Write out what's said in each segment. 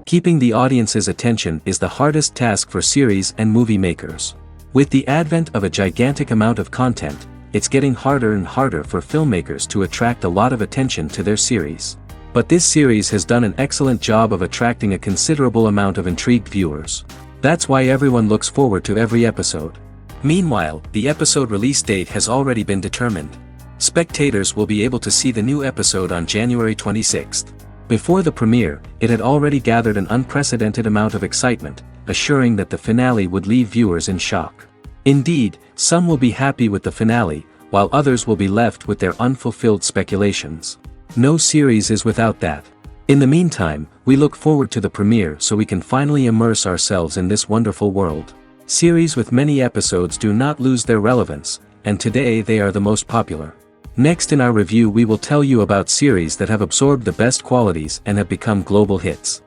Keeping the audience's attention is the hardest task for series and movie makers. With the advent of a gigantic amount of content, it's getting harder and harder for filmmakers to attract a lot of attention to their series. But this series has done an excellent job of attracting a considerable amount of intrigued viewers. That's why everyone looks forward to every episode. Meanwhile, the episode release date has already been determined. Spectators will be able to see the new episode on January 26th. Before the premiere, it had already gathered an unprecedented amount of excitement, assuring that the finale would leave viewers in shock. Indeed, some will be happy with the finale, while others will be left with their unfulfilled speculations. No series is without that. In the meantime, we look forward to the premiere so we can finally immerse ourselves in this wonderful world. Series with many episodes do not lose their relevance, and today they are the most popular. Next in our review we will tell you about series that have absorbed the best qualities and have become global hits.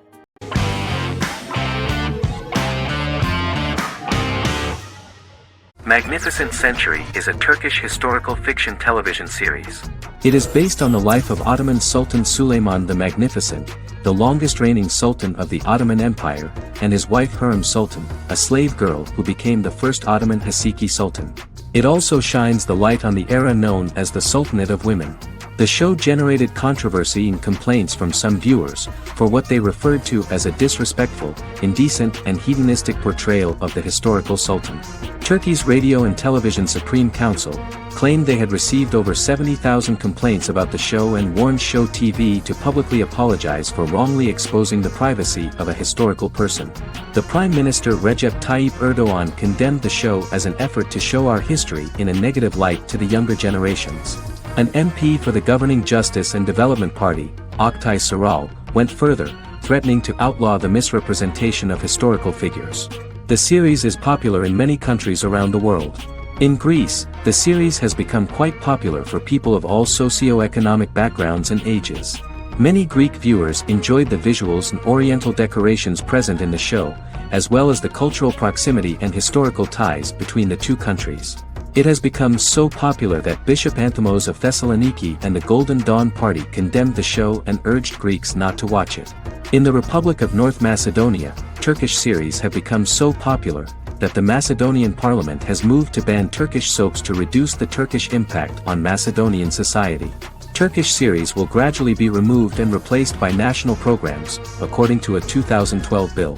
Magnificent Century is a Turkish historical fiction television series. It is based on the life of Ottoman Sultan Süleyman the Magnificent, the longest reigning sultan of the Ottoman Empire, and his wife Hürrem Sultan, a slave girl who became the first Ottoman Haseki Sultan. It also shines the light on the era known as the Sultanate of Women. The show generated controversy and complaints from some viewers, for what they referred to as a disrespectful, indecent and hedonistic portrayal of the historical sultan. Turkey's Radio and Television Supreme Council claimed they had received over 70,000 complaints about the show and warned Show TV to publicly apologize for wrongly exposing the privacy of a historical person. The Prime Minister Recep Tayyip Erdoğan condemned the show as an effort to show our history in a negative light to the younger generations. An MP for the governing Justice and Development Party, Oktay Saral, went further, threatening to outlaw the misrepresentation of historical figures. The series is popular in many countries around the world. In Greece, the series has become quite popular for people of all socio-economic backgrounds and ages. Many Greek viewers enjoyed the visuals and oriental decorations present in the show, as well as the cultural proximity and historical ties between the two countries. It has become so popular that Bishop Anthimos of Thessaloniki and the Golden Dawn Party condemned the show and urged Greeks not to watch it. In the Republic of North Macedonia, Turkish series have become so popular that the Macedonian parliament has moved to ban Turkish soaps to reduce the Turkish impact on Macedonian society. Turkish series will gradually be removed and replaced by national programs, according to a 2012 bill.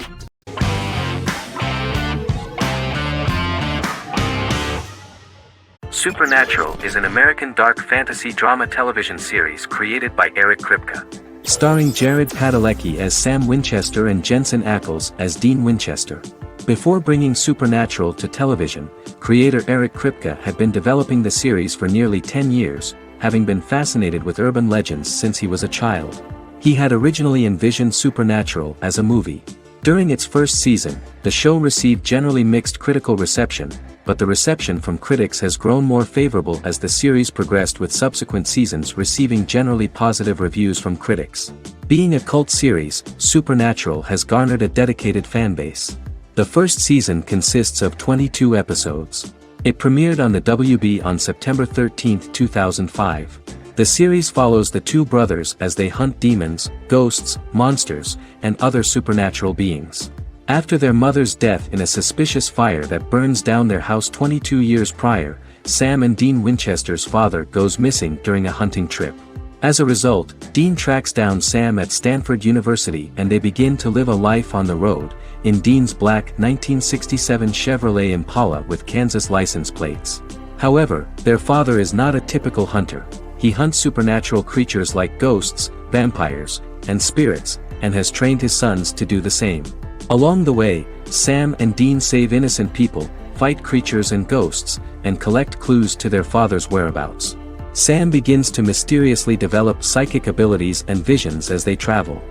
Supernatural is an American dark fantasy drama television series created by Eric Kripke. Starring Jared Padalecki as Sam Winchester and Jensen Ackles as Dean Winchester. Before bringing Supernatural to television, creator Eric Kripke had been developing the series for nearly 10 years, having been fascinated with urban legends since he was a child. He had originally envisioned Supernatural as a movie. During its first season, the show received generally mixed critical reception, but the reception from critics has grown more favorable as the series progressed, with subsequent seasons receiving generally positive reviews from critics. Being a cult series, Supernatural has garnered a dedicated fanbase. The first season consists of 22 episodes. It premiered on the WB on September 13, 2005. The series follows the two brothers as they hunt demons, ghosts, monsters, and other supernatural beings. After their mother's death in a suspicious fire that burns down their house 22 years prior, Sam and Dean Winchester's father goes missing during a hunting trip. As a result, Dean tracks down Sam at Stanford University and they begin to live a life on the road, in Dean's black 1967 Chevrolet Impala with Kansas license plates. However, their father is not a typical hunter. He hunts supernatural creatures like ghosts, vampires, and spirits, and has trained his sons to do the same. Along the way, Sam and Dean save innocent people, fight creatures and ghosts, and collect clues to their father's whereabouts. Sam begins to mysteriously develop psychic abilities and visions as they travel.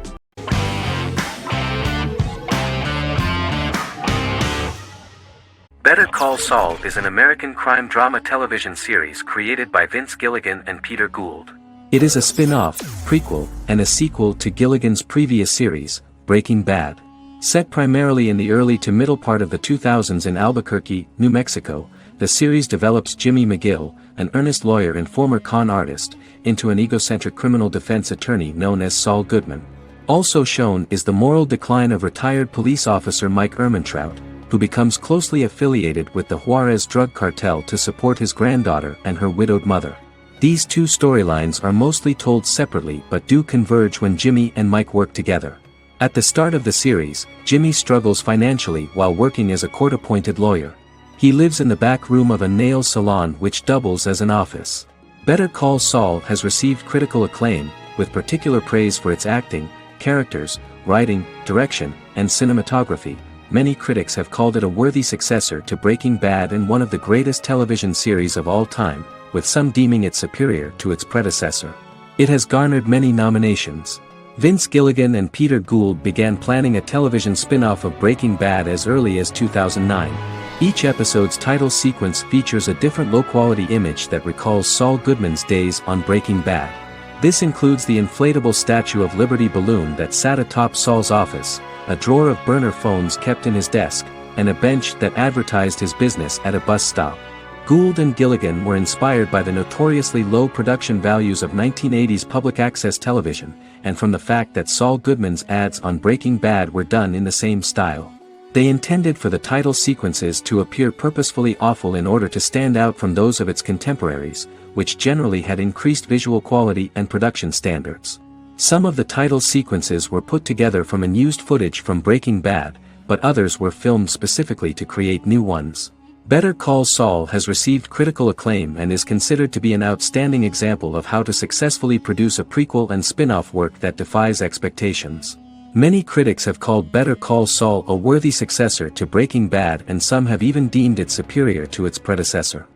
Better Call Saul is an American crime drama television series created by Vince Gilligan and Peter Gould. It is a spin-off, prequel, and a sequel to Gilligan's previous series, Breaking Bad. Set primarily in the early to middle part of the 2000s in Albuquerque, New Mexico, the series develops Jimmy McGill, an earnest lawyer and former con artist, into an egocentric criminal defense attorney known as Saul Goodman. Also shown is the moral decline of retired police officer Mike Ehrmantraut, who becomes closely affiliated with the Juarez drug cartel to support his granddaughter and her widowed mother. These two storylines are mostly told separately but do converge when Jimmy and Mike work together. At the start of the series, Jimmy struggles financially while working as a court-appointed lawyer. He lives in the back room of a nail salon which doubles as an office. Better Call Saul has received critical acclaim, with particular praise for its acting, characters, writing, direction, and cinematography. Many critics have called it a worthy successor to Breaking Bad and one of the greatest television series of all time, with some deeming it superior to its predecessor. It has garnered many nominations. Vince Gilligan and Peter Gould began planning a television spin-off of Breaking Bad as early as 2009. Each episode's title sequence features a different low-quality image that recalls Saul Goodman's days on Breaking Bad. This includes the inflatable Statue of Liberty balloon that sat atop Saul's office, a drawer of burner phones kept in his desk, and a bench that advertised his business at a bus stop. Gould and Gilligan were inspired by the notoriously low production values of 1980s public access television, and from the fact that Saul Goodman's ads on Breaking Bad were done in the same style. They intended for the title sequences to appear purposefully awful in order to stand out from those of its contemporaries, which generally had increased visual quality and production standards. Some of the title sequences were put together from unused footage from Breaking Bad, but others were filmed specifically to create new ones. Better Call Saul has received critical acclaim and is considered to be an outstanding example of how to successfully produce a prequel and spin-off work that defies expectations. Many critics have called Better Call Saul a worthy successor to Breaking Bad, and some have even deemed it superior to its predecessor.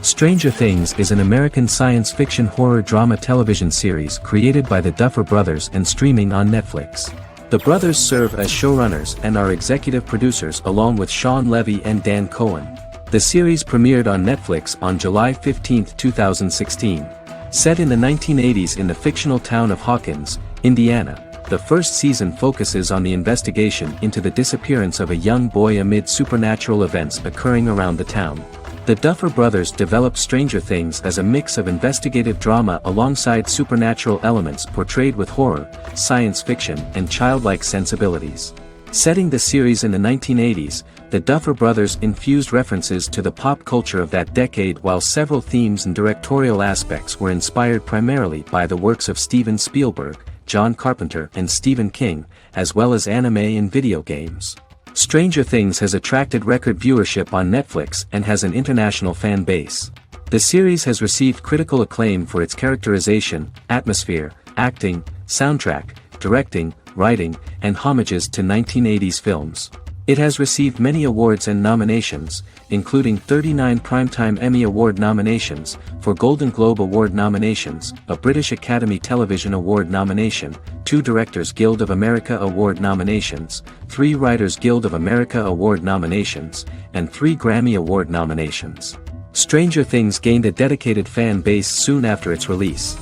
Stranger Things is an American science fiction horror drama television series created by the Duffer Brothers and streaming on Netflix. The brothers serve as showrunners and are executive producers along with Sean Levy and Dan Cohen. The series premiered on Netflix on July 15, 2016. Set in the 1980s in the fictional town of Hawkins, Indiana, the first season focuses on the investigation into the disappearance of a young boy amid supernatural events occurring around the town. The Duffer Brothers developed Stranger Things as a mix of investigative drama alongside supernatural elements portrayed with horror, science fiction, and childlike sensibilities. Setting the series in the 1980s, the Duffer Brothers infused references to the pop culture of that decade, while several themes and directorial aspects were inspired primarily by the works of Steven Spielberg, John Carpenter, and Stephen King, as well as anime and video games. Stranger Things has attracted record viewership on Netflix and has an international fan base. The series has received critical acclaim for its characterization, atmosphere, acting, soundtrack, directing, writing, and homages to 1980s films. It has received many awards and nominations, including 39 Primetime Emmy Award nominations, 4 Golden Globe Award nominations, a British Academy Television Award nomination, 2 Directors Guild of America Award nominations, 3 Writers Guild of America Award nominations, and 3 Grammy Award nominations. Stranger Things gained a dedicated fan base soon after its release.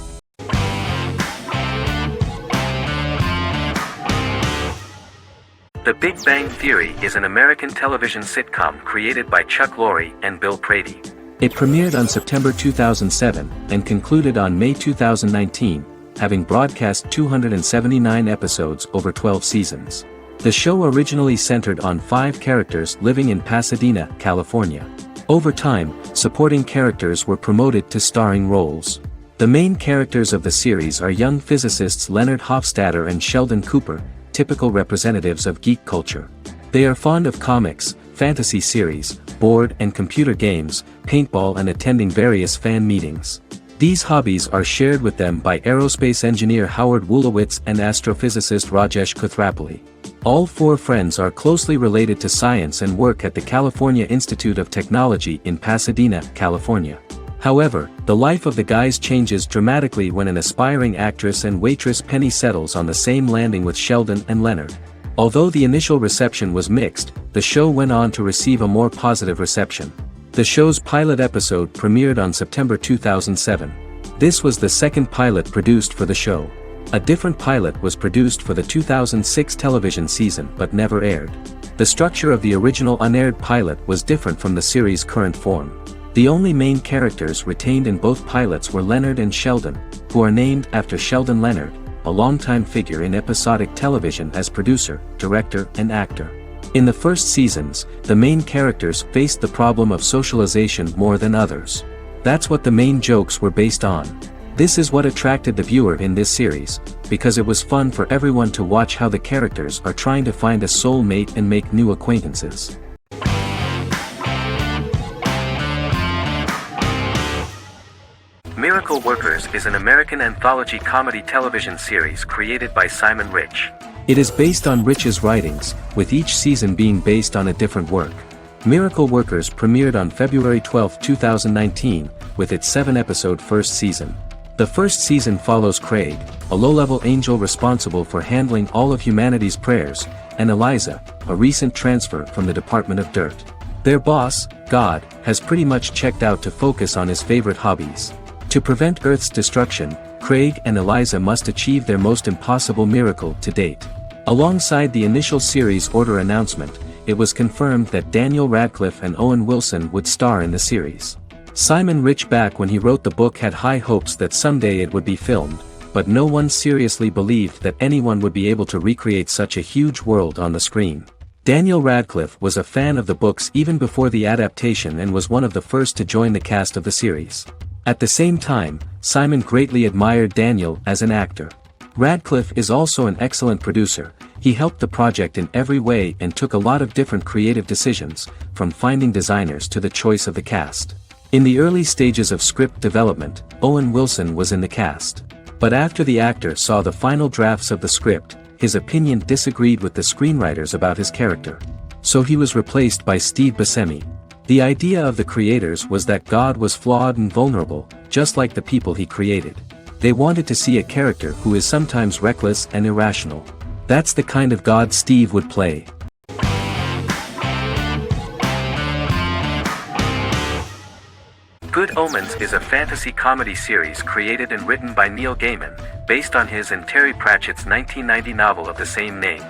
The Big Bang Theory is an American television sitcom created by Chuck Lorre and Bill Prady. It premiered on September 2007 and concluded on May 2019, having broadcast 279 episodes over 12 seasons. The show originally centered on 5 characters living in Pasadena, California. Over time, supporting characters were promoted to starring roles. The main characters of the series are young physicists Leonard Hofstadter and Sheldon Cooper, typical representatives of geek culture. They are fond of comics, fantasy series, board and computer games, paintball, and attending various fan meetings. These hobbies are shared with them by aerospace engineer Howard Wolowitz and astrophysicist Rajesh Kuthrapalli. All 4 friends are closely related to science and work at the California Institute of Technology in Pasadena, California. However, the life of the guys changes dramatically when an aspiring actress and waitress Penny settles on the same landing with Sheldon and Leonard. Although the initial reception was mixed, the show went on to receive a more positive reception. The show's pilot episode premiered on September 2007. This was the second pilot produced for the show. A different pilot was produced for the 2006 television season but never aired. The structure of the original unaired pilot was different from the series' current form. The only main characters retained in both pilots were Leonard and Sheldon, who are named after Sheldon Leonard, a longtime figure in episodic television as producer, director, and actor. In the first seasons, the main characters faced the problem of socialization more than others. That's what the main jokes were based on. This is what attracted the viewer in this series, because it was fun for everyone to watch how the characters are trying to find a soul mate and make new acquaintances. Miracle Workers is an American anthology comedy television series created by Simon Rich. It is based on Rich's writings, with each season being based on a different work. Miracle Workers premiered on February 12, 2019, with its 7-episode first season. The first season follows Craig, a low-level angel responsible for handling all of humanity's prayers, and Eliza, a recent transfer from the Department of Dirt. Their boss, God, has pretty much checked out to focus on his favorite hobbies. To prevent Earth's destruction, Craig and Eliza must achieve their most impossible miracle to date. Alongside the initial series order announcement, it was confirmed that Daniel Radcliffe and Owen Wilson would star in the series. Simon Rich back when he wrote the book had high hopes that someday it would be filmed, but no one seriously believed that anyone would be able to recreate such a huge world on the screen. Daniel Radcliffe was a fan of the books even before the adaptation and was one of the first to join the cast of the series. At the same time, Simon greatly admired Daniel as an actor. Radcliffe is also an excellent producer. He helped the project in every way and took a lot of different creative decisions, from finding designers to the choice of the cast. In the early stages of script development, Owen Wilson was in the cast. But after the actor saw the final drafts of the script, his opinion disagreed with the screenwriters about his character. So he was replaced by Steve Buscemi. The idea of the creators was that God was flawed and vulnerable, just like the people he created. They wanted to see a character who is sometimes reckless and irrational. That's the kind of God Steve would play. Good Omens is a fantasy comedy series created and written by Neil Gaiman, based on his and Terry Pratchett's 1990 novel of the same name.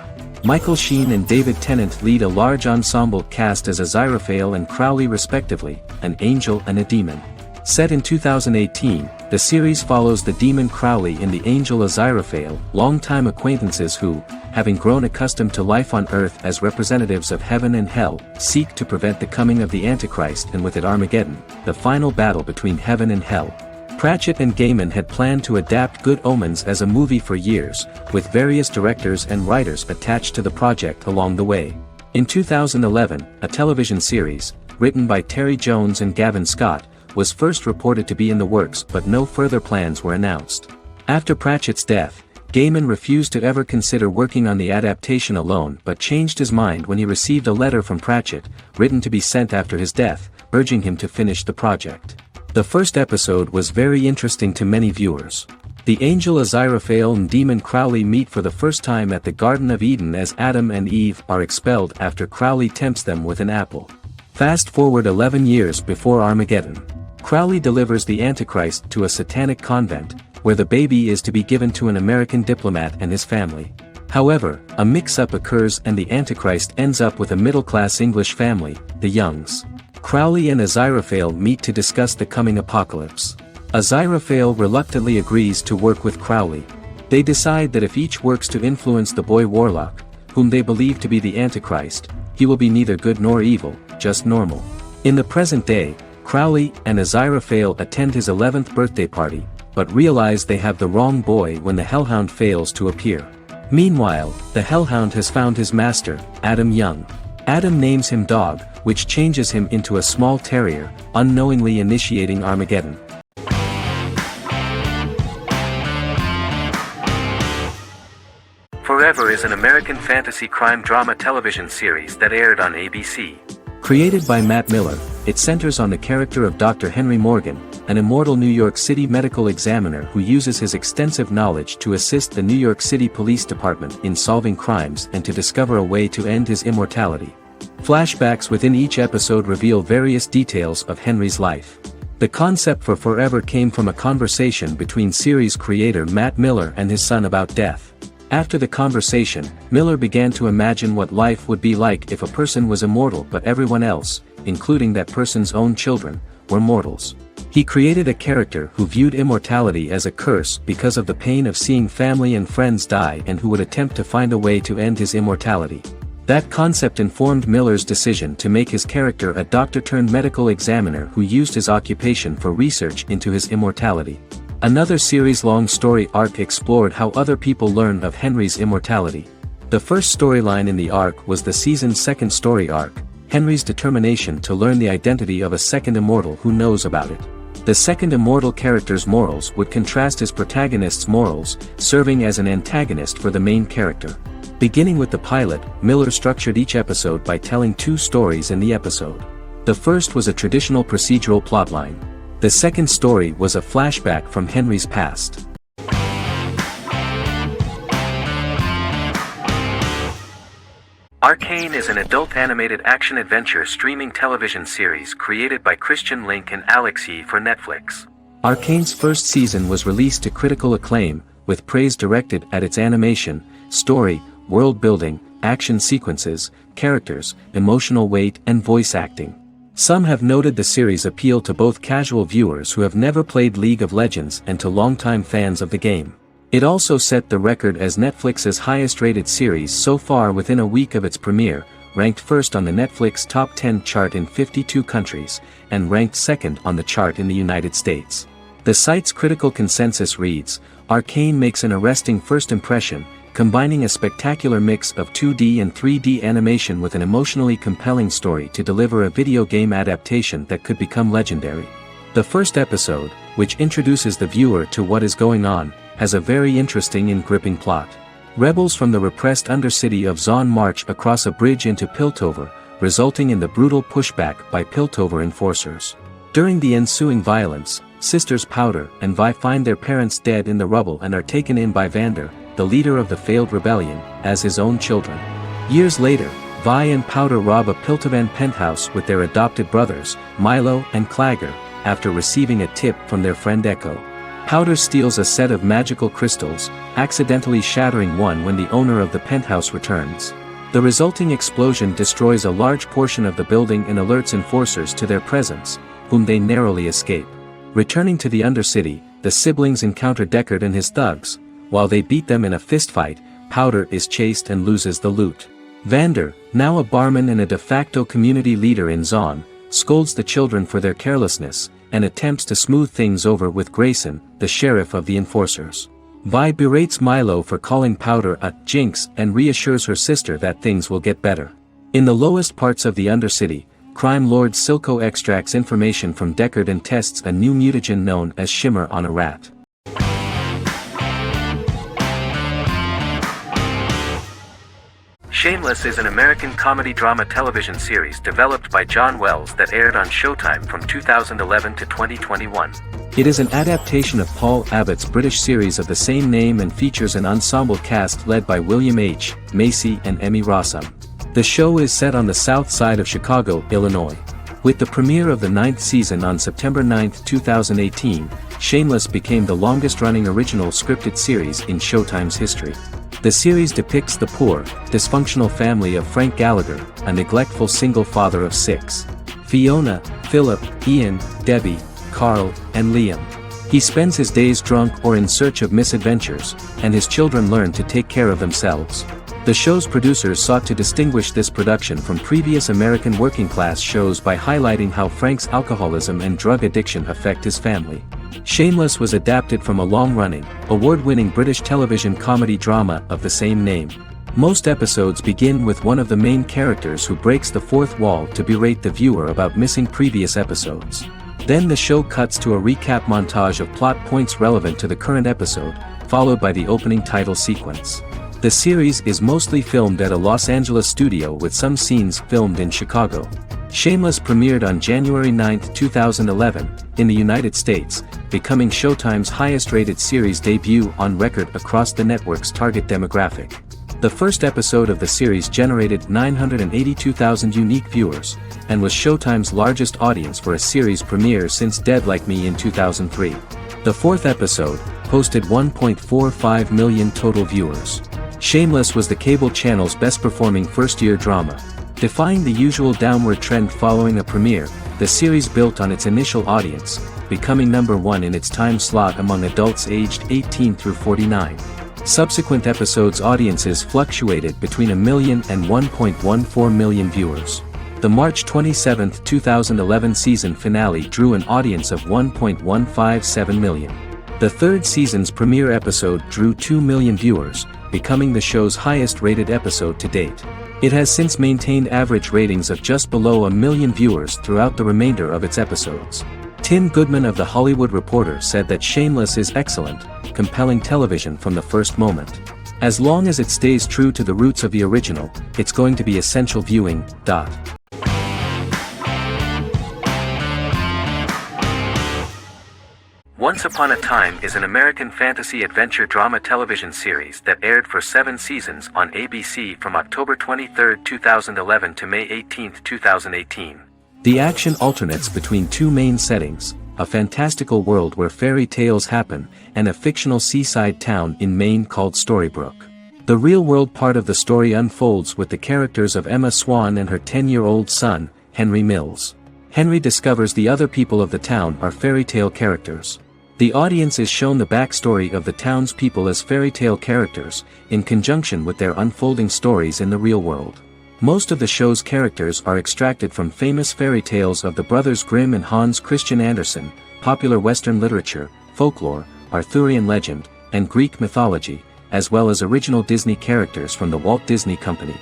Michael Sheen and David Tennant lead a large ensemble cast as Aziraphale and Crowley respectively, an angel and a demon. Set in 2018, the series follows the demon Crowley and the angel Aziraphale, longtime acquaintances who, having grown accustomed to life on Earth as representatives of heaven and hell, seek to prevent the coming of the Antichrist and with it Armageddon, the final battle between heaven and hell. Pratchett and Gaiman had planned to adapt Good Omens as a movie for years, with various directors and writers attached to the project along the way. In 2011, a television series, written by Terry Jones and Gavin Scott, was first reported to be in the works but no further plans were announced. After Pratchett's death, Gaiman refused to ever consider working on the adaptation alone but changed his mind when he received a letter from Pratchett, written to be sent after his death, urging him to finish the project. The first episode was very interesting to many viewers. The angel Aziraphale and demon Crowley meet for the first time at the Garden of Eden as Adam and Eve are expelled after Crowley tempts them with an apple. Fast forward 11 years before Armageddon. Crowley delivers the Antichrist to a satanic convent, where the baby is to be given to an American diplomat and his family. However, a mix-up occurs and the Antichrist ends up with a middle-class English family, the Youngs. Crowley and Aziraphale meet to discuss the coming apocalypse. Aziraphale reluctantly agrees to work with Crowley. They decide that if each works to influence the boy Warlock, whom they believe to be the Antichrist, he will be neither good nor evil, just normal. In the present day, Crowley and Aziraphale attend his 11th birthday party, but realize they have the wrong boy when the Hellhound fails to appear. Meanwhile, the Hellhound has found his master, Adam Young. Adam names him Dog, which changes him into a small terrier, unknowingly initiating Armageddon. Forever is an American fantasy crime drama television series that aired on ABC. Created by Matt Miller, it centers on the character of Dr. Henry Morgan, an immortal New York City medical examiner who uses his extensive knowledge to assist the New York City Police Department in solving crimes and to discover a way to end his immortality. Flashbacks within each episode reveal various details of Henry's life. The concept for Forever came from a conversation between series creator Matt Miller and his son about death. After the conversation, Miller began to imagine what life would be like if a person was immortal but everyone else, including that person's own children, were mortals. He created a character who viewed immortality as a curse because of the pain of seeing family and friends die and who would attempt to find a way to end his immortality. That concept informed Miller's decision to make his character a doctor-turned-medical examiner who used his occupation for research into his immortality. Another series-long story arc explored how other people learn of Henry's immortality. The first storyline in the arc was the season's second story arc, Henry's determination to learn the identity of a second immortal who knows about it. The second immortal character's morals would contrast his protagonist's morals, serving as an antagonist for the main character. Beginning with the pilot, Miller structured each episode by telling two stories in the episode. The first was a traditional procedural plotline. The second story was a flashback from Henry's past. Arcane is an adult animated action-adventure streaming television series created by Christian Link and Alex Yee for Netflix. Arcane's first season was released to critical acclaim, with praise directed at its animation, story, world-building, action sequences, characters, emotional weight and voice acting. Some have noted the series' appeal to both casual viewers who have never played League of Legends and to longtime fans of the game. It also set the record as Netflix's highest-rated series so far within a week of its premiere, ranked first on the Netflix Top 10 chart in 52 countries, and ranked second on the chart in the United States. The site's critical consensus reads, "Arcane makes an arresting first impression, combining a spectacular mix of 2D and 3D animation with an emotionally compelling story to deliver a video game adaptation that could become legendary." The first episode, which introduces the viewer to what is going on, has a very interesting and gripping plot. Rebels from the repressed undercity of Zon march across a bridge into Piltover, resulting in the brutal pushback by Piltover enforcers. During the ensuing violence, sisters Powder and Vi find their parents dead in the rubble and are taken in by Vander, the leader of the failed rebellion, as his own children. Years later, Vi and Powder rob a Piltovan penthouse with their adopted brothers, Milo and Clagger, after receiving a tip from their friend Echo. Powder steals a set of magical crystals, accidentally shattering one when the owner of the penthouse returns. The resulting explosion destroys a large portion of the building and alerts enforcers to their presence, whom they narrowly escape. Returning to the Undercity, the siblings encounter Deckard and his thugs. While they beat them in a fistfight, Powder is chased and loses the loot. Vander, now a barman and a de facto community leader in Zon, scolds the children for their carelessness, and attempts to smooth things over with Grayson, the sheriff of the enforcers. Vi berates Milo for calling Powder a jinx and reassures her sister that things will get better. In the lowest parts of the Undercity, crime lord Silco extracts information from Deckard and tests a new mutagen known as Shimmer on a rat. Shameless is an American comedy-drama television series developed by John Wells that aired on Showtime from 2011 to 2021. It is an adaptation of Paul Abbott's British series of the same name and features an ensemble cast led by William H. Macy and Emmy Rossum. The show is set on the south side of Chicago, Illinois. With the premiere of the 9th season on September 9, 2018, Shameless became the longest-running original scripted series in Showtime's history. The series depicts the poor, dysfunctional family of Frank Gallagher, a neglectful single father of 6. Fiona, Philip, Ian, Debbie, Carl, and Liam. He spends his days drunk or in search of misadventures, and his children learn to take care of themselves. The show's producers sought to distinguish this production from previous American working-class shows by highlighting how Frank's alcoholism and drug addiction affect his family. Shameless was adapted from a long-running, award-winning British television comedy drama of the same name. Most episodes begin with one of the main characters who breaks the fourth wall to berate the viewer about missing previous episodes. Then the show cuts to a recap montage of plot points relevant to the current episode, followed by the opening title sequence. The series is mostly filmed at a Los Angeles studio with some scenes filmed in Chicago. Shameless premiered on January 9, 2011, in the United States, becoming Showtime's highest-rated series debut on record across the network's target demographic. The first episode of the series generated 982,000 unique viewers, and was Showtime's largest audience for a series premiere since Dead Like Me in 2003. The fourth episode posted 1.45 million total viewers. Shameless was the cable channel's best-performing first-year drama. Defying the usual downward trend following a premiere, the series built on its initial audience, becoming number 1 in its time slot among adults aged 18 through 49. Subsequent episodes' audiences fluctuated between 1 million and 1.14 million viewers. The March 27, 2011 season finale drew an audience of 1.157 million. The third season's premiere episode drew 2 million viewers, becoming the show's highest-rated episode to date. It has since maintained average ratings of just below 1 million viewers throughout the remainder of its episodes. Tim Goodman of The Hollywood Reporter said that Shameless is excellent, compelling television from the first moment. As long as it stays true to the roots of the original, it's going to be essential viewing. Once Upon a Time is an American fantasy adventure drama television series that aired for 7 seasons on ABC from October 23, 2011 to May 18, 2018. The action alternates between 2 main settings, a fantastical world where fairy tales happen, and a fictional seaside town in Maine called Storybrooke. The real-world part of the story unfolds with the characters of Emma Swan and her 10-year-old son, Henry Mills. Henry discovers the other people of the town are fairy tale characters. The audience is shown the backstory of the townspeople as fairy tale characters, in conjunction with their unfolding stories in the real world. Most of the show's characters are extracted from famous fairy tales of the Brothers Grimm and Hans Christian Andersen, popular Western literature, folklore, Arthurian legend, and Greek mythology, as well as original Disney characters from the Walt Disney Company.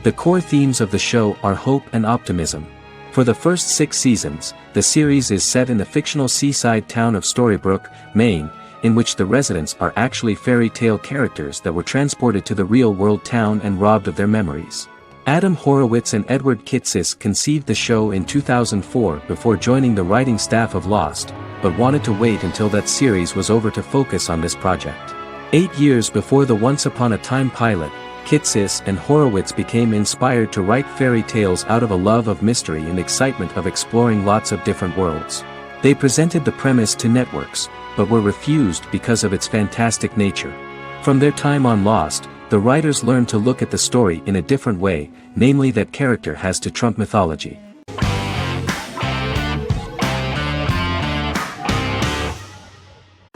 The core themes of the show are hope and optimism. For the first 6 seasons, the series is set in the fictional seaside town of Storybrooke, Maine, in which the residents are actually fairy tale characters that were transported to the real-world town and robbed of their memories. Adam Horowitz and Edward Kitsis conceived the show in 2004 before joining the writing staff of Lost, but wanted to wait until that series was over to focus on this project. 8 years before the Once Upon a Time pilot, Kitsis and Horowitz became inspired to write fairy tales out of a love of mystery and excitement of exploring lots of different worlds. They presented the premise to networks, but were refused because of its fantastic nature. From their time on Lost, the writers learned to look at the story in a different way, namely that character has to trump mythology.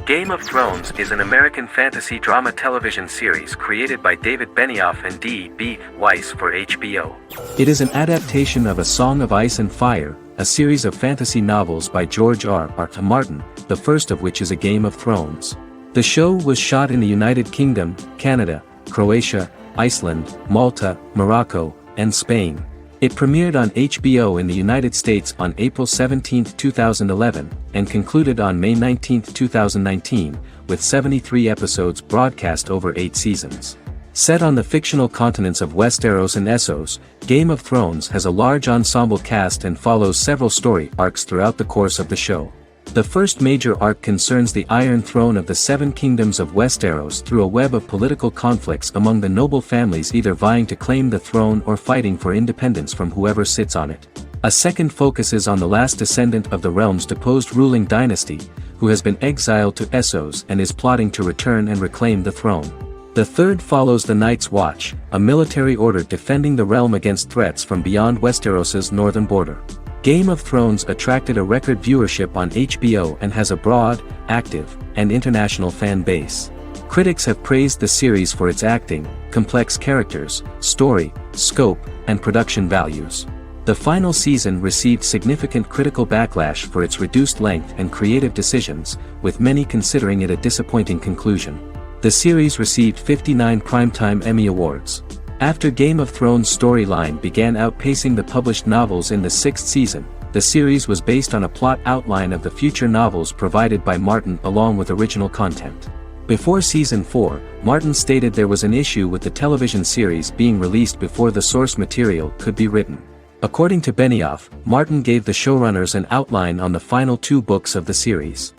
Game of Thrones is an American fantasy drama television series created by David Benioff and D.B. Weiss for HBO. It is an adaptation of A Song of Ice and Fire, a series of fantasy novels by George R.R. Martin, the first of which is A Game of Thrones. The show was shot in the United Kingdom, Canada, Croatia, Iceland, Malta, Morocco, and Spain. It premiered on HBO in the United States on April 17, 2011, and concluded on May 19, 2019, with 73 episodes broadcast over 8 seasons. Set on the fictional continents of Westeros and Essos, Game of Thrones has a large ensemble cast and follows several story arcs throughout the course of the show. The first major arc concerns the Iron Throne of the 7 Kingdoms of Westeros through a web of political conflicts among the noble families either vying to claim the throne or fighting for independence from whoever sits on it. A second focuses on the last descendant of the realm's deposed ruling dynasty, who has been exiled to Essos and is plotting to return and reclaim the throne. The third follows the Night's Watch, a military order defending the realm against threats from beyond Westeros's northern border. Game of Thrones attracted a record viewership on HBO and has a broad, active, and international fan base. Critics have praised the series for its acting, complex characters, story, scope, and production values. The final season received significant critical backlash for its reduced length and creative decisions, with many considering it a disappointing conclusion. The series received 59 Primetime Emmy Awards. After Game of Thrones' storyline began outpacing the published novels in the 6th season, the series was based on a plot outline of the future novels provided by Martin along with original content. Before Season 4, Martin stated there was an issue with the television series being released before the source material could be written. According to Benioff, Martin gave the showrunners an outline on the final 2 books of the series.